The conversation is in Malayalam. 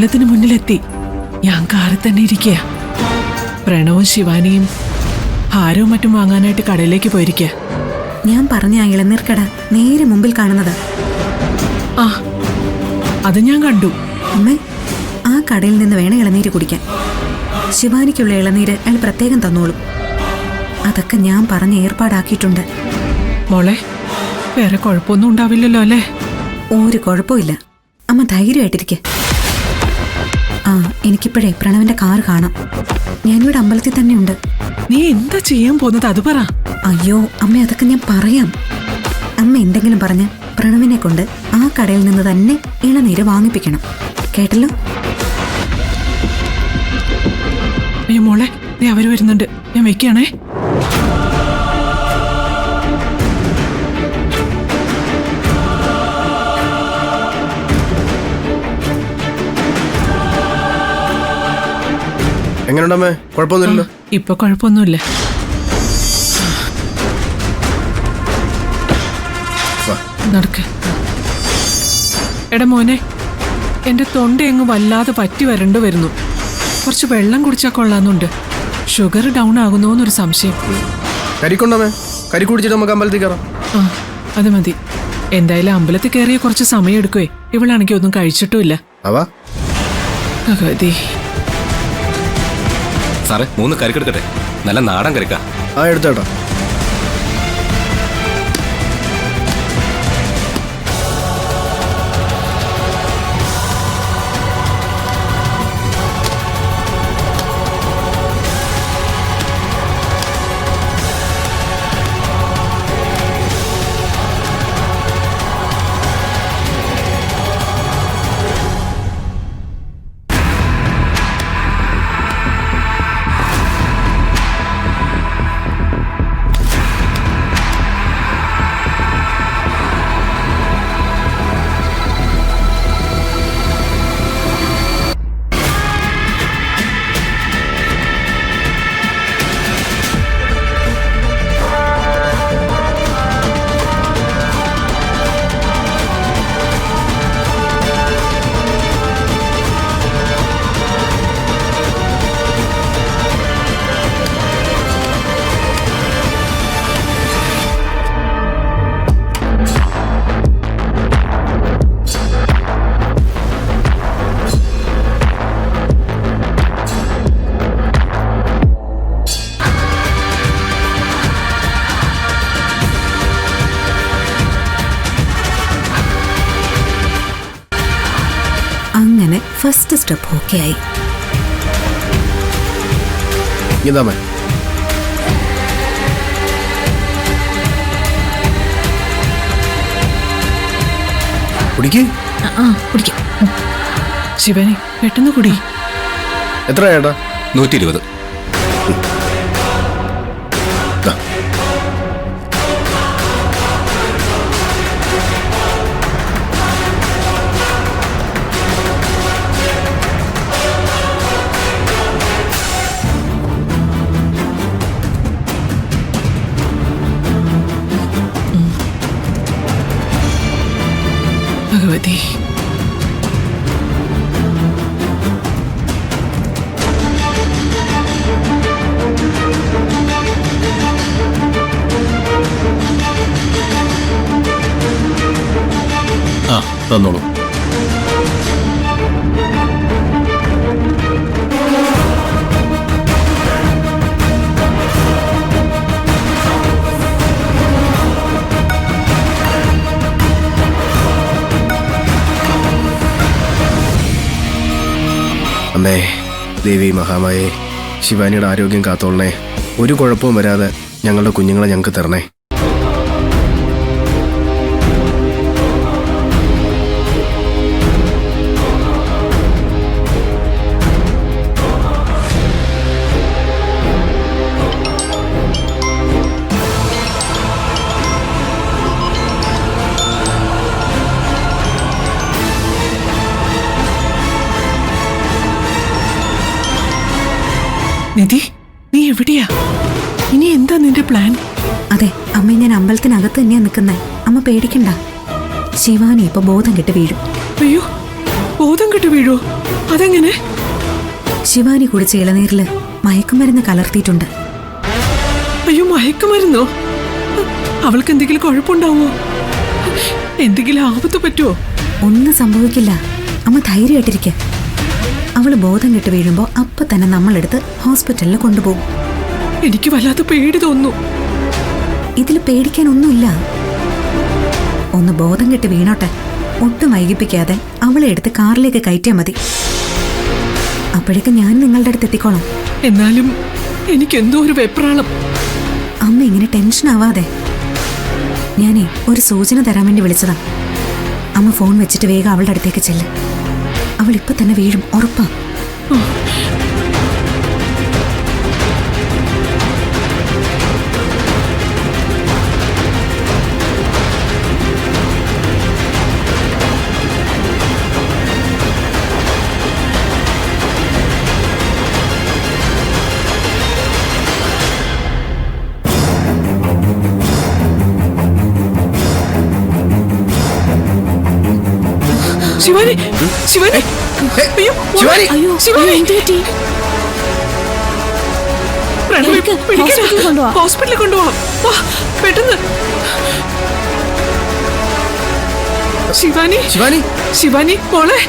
അമ്പലത്തിന് മുന്നിലെത്തി. ഞാൻ കാറിൽ തന്നെ ഇരിക്കുക. പ്രണവും ശിവാനിയും ഹാരവും മറ്റും വാങ്ങാനായിട്ട് കടയിലേക്ക് പോയിരിക്കുക. ഞാൻ പറഞ്ഞ ആ ഇളനീർക്കട നേരെ മുമ്പിൽ കാണുന്നത്. ആ, അത് ഞാൻ കണ്ടു. അമ്മേ, ആ കടയിൽ നിന്ന് വേണം ഇളനീര് കുടിക്കാൻ. ശിവാനിക്കുള്ള ഇളനീര് അയാൾ പ്രത്യേകം തന്നോളും. അതൊക്കെ ഞാൻ പറഞ്ഞ് ഏർപ്പാടാക്കിയിട്ടുണ്ട്. മോളെ, വേറെ കുഴപ്പമൊന്നും ഉണ്ടാവില്ലല്ലോ അല്ലേ? ഒരു കുഴപ്പമില്ല. അമ്മ ധൈര്യമായിട്ടിരിക്കെ. ആ, എനിക്കിപ്പോഴേ പ്രണവിന്റെ കാറ് കാണാം. ഞാനിവിടെ അമ്പലത്തിൽ തന്നെ ഉണ്ട്. നീ എന്താ ചെയ്യാൻ പോകുന്നത് അത് പറ. അയ്യോ അമ്മ, അതൊക്കെ ഞാൻ പറയാം. അമ്മ എന്തെങ്കിലും പറഞ്ഞ് പ്രണവിനെ കൊണ്ട് ആ കടയിൽ നിന്ന് തന്നെ ഇളനീര് വാങ്ങിപ്പിക്കണം. കേട്ടല്ലോ? അയ്യോ മോളെ, നീ അവര് വരുന്നുണ്ട്. ഞാൻ വെക്കുകയാണേ. എങ്ങനെയുണ്ടമ്മേ? കുഴപ്പമൊന്നുമില്ലല്ലോ? ഇപ്പൊ കുഴപ്പമൊന്നുമില്ല. നടക്ക്. എടാ മോനെ, എന്റെ തൊണ്ട എങ്ങ് വല്ലാതെ പറ്റി വരണ്ടു വരുന്നു. കുറച്ച് വെള്ളം കുടിച്ചാൽ കൊള്ളാന്നുണ്ട്. ഷുഗർ ഡൗൺ ആകുന്നോന്നൊരു സംശയം. കരിക്കൊണ്ടമ്മേ, കരി കുടിച്ചിട്ട് നമുക്ക് അമ്പലത്തിൽ കയറാം. ആ, അത് മതി. എന്തായാലും അമ്പലത്തിൽ കയറിയ കുറച്ച് സമയം എടുക്കുവേ. ഇവളാണെങ്കിൽ ഒന്നും കഴിച്ചിട്ടുമില്ല. ഭഗവതി. സാറേ, 3 കരിക്കെടുക്കട്ടെ? നല്ല നാടൻ കരിക്ക. ആ, എടുത്തോട്ടോ. അങ്ങനെ ഫസ്റ്റ് സ്റ്റെപ്പ് ഓക്കെ ആയി. ഇതാമേ, കുടിക്ക്. കുടിക്കാം. ശിവനെ, പെട്ടെന്ന് കുടി. എത്ര ഏട്ടാ? 120. ഭഗവതി. ആ, തന്നോളൂ. അമ്മേ, ദേവി മഹാമായേ, ശിവാനിയുടെ ആരോഗ്യം കാത്തോളണേ. ഒരു കുഴപ്പവും വരാതെ ഞങ്ങളുടെ കുഞ്ഞുങ്ങളെ ഞങ്ങൾക്ക് തരണേ. നിധി, നീ എവിടെയാ? ഇനി എന്താ നിന്റെ പ്ലാൻ? അതെ അമ്മ, ഞാൻ അമ്പലത്തിനകത്ത് തന്നെയാ നിൽക്കുന്നേ. അമ്മ പേടിക്കണ്ട. ശിവാനി ഇപ്പൊ ബോധം കെട്ട് വീഴും. അയ്യോ, ബോധം കെട്ട് വീഴോ? അതെങ്ങനെ? ശിവാനി കുടിച്ച ഇളനീരില് മയക്കുമരുന്ന് കലർത്തിയിട്ടുണ്ട്. അയ്യോ, മയക്കുമരുന്നോ? അവൾക്ക് എന്തെങ്കിലും കുഴപ്പമുണ്ടാവോ? എന്തെങ്കിലും ആപത്ത് പറ്റുമോ? ഒന്നും സംഭവിക്കില്ല. അമ്മ ധൈര്യമായിട്ടിരിക്കെ. അവള് ബോധം കെട്ട് വീഴുമ്പോ അപ്പൊ തന്നെ നമ്മളെടുത്ത് ഹോസ്പിറ്റലിൽ കൊണ്ടുപോകും. എനിക്ക് വല്ലാത്ത പേടി തോന്നുന്നു. ഇതിൽ പേടിക്കാനൊന്നുമില്ല. ഒന്ന് ബോധം കെട്ട് വീണോട്ടെ. ഒട്ടും വൈകിപ്പിക്കാതെ അവളെ എടുത്ത് കാറിലേക്ക് കയറ്റിയാൽ മതി. അപ്പോഴേക്ക് ഞാൻ നിങ്ങളുടെ അടുത്ത് എത്തിക്കോളാം. എന്നാലും എനിക്കെന്തോ ഒരു വെപ്രാളം. അമ്മ ഇങ്ങനെ ടെൻഷൻ ആവാതെ. ഞാനേ ഒരു സൂചന തരാൻ വേണ്ടി വിളിച്ചതാ. അമ്മ ഫോൺ വെച്ചിട്ട് വേഗം അവളുടെ അടുത്തേക്ക് ചെല്ല്. അവൾ ഇപ്പൊ തന്നെ വീഴും, ഉറപ്പാ. ശിവാനി, ശിവാനി, അയ്യോ, ശിവാനി! അയ്യോ, ശിവാനി! എന്ത് പറ്റി? പ്രണവി, എനിക്ക് പിടിക്ക്. ഹോസ്പിറ്റലിൽ കൊണ്ടുപോവാം. ഹോസ്പിറ്റലിൽ കൊണ്ടുപോവാം. വാ, പെട്ടെന്ന്. ശിവാനി, ശിവാനി ശിവാനി മോളെ.